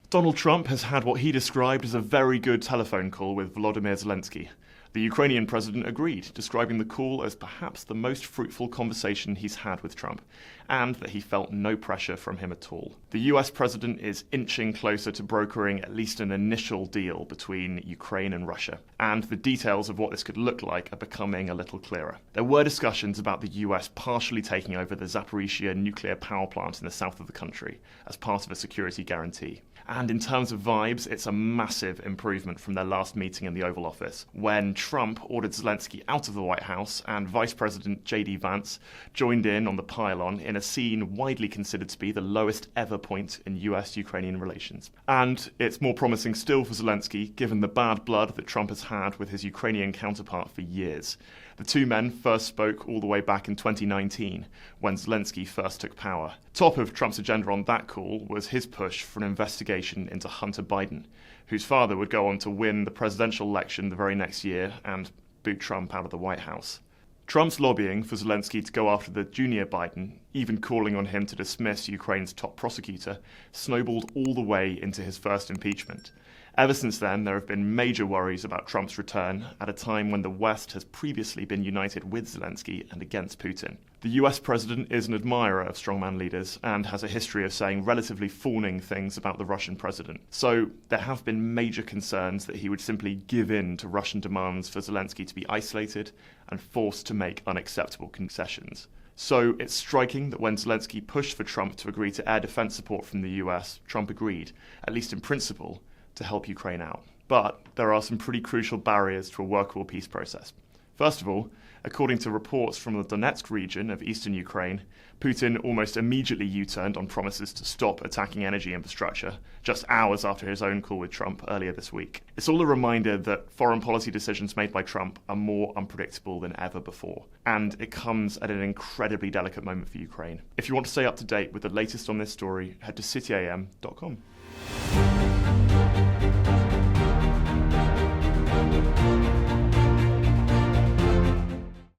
Donald Trump has had what he described as a very good telephone call with Volodymyr Zelenskyy. The Ukrainian president agreed, describing the call as perhaps the most fruitful conversation he's had with Trump, and that he felt no pressure from him at all. The US president is inching closer to brokering at least an initial deal between Ukraine and Russia, and the details of what this could look like are becoming a little clearer. There were discussions about the US partially taking over the Zaporizhzhia nuclear power plant in the south of the country as part of a security guarantee. And in terms of vibes, it's a massive improvement from their last meeting in the Oval Office, when Trump ordered Zelenskyy out of the White House and Vice President J.D. Vance joined in on the pylon in a scene widely considered to be the lowest ever point in US-Ukrainian relations. And it's more promising still for Zelenskyy, given the bad blood that Trump has had with his Ukrainian counterpart for years. The two men first spoke all the way back in 2019, when Zelenskyy first took power. Top of Trump's agenda on that call was his push for an investigation into Hunter Biden, whose father would go on to win the presidential election the very next year and boot Trump out of the White House. Trump's lobbying for Zelenskyy to go after the junior Biden, even calling on him to dismiss Ukraine's top prosecutor, snowballed all the way into his first impeachment. Ever since then, there have been major worries about Trump's return at a time when the West has previously been united with Zelenskyy and against Putin. The US president is an admirer of strongman leaders and has a history of saying relatively fawning things about the Russian president. So there have been major concerns that he would simply give in to Russian demands for Zelenskyy to be isolated and forced to make unacceptable concessions. So it's striking that when Zelenskyy pushed for Trump to agree to air defense support from the US, Trump agreed, at least in principle, to help Ukraine out. But there are some pretty crucial barriers to a workable peace process. First of all, according to reports from the Donetsk region of eastern Ukraine, Putin almost immediately U-turned on promises to stop attacking energy infrastructure, just hours after his own call with Trump earlier this week. It's all a reminder that foreign policy decisions made by Trump are more unpredictable than ever before, and it comes at an incredibly delicate moment for Ukraine. If you want to stay up to date with the latest on this story, head to cityam.com.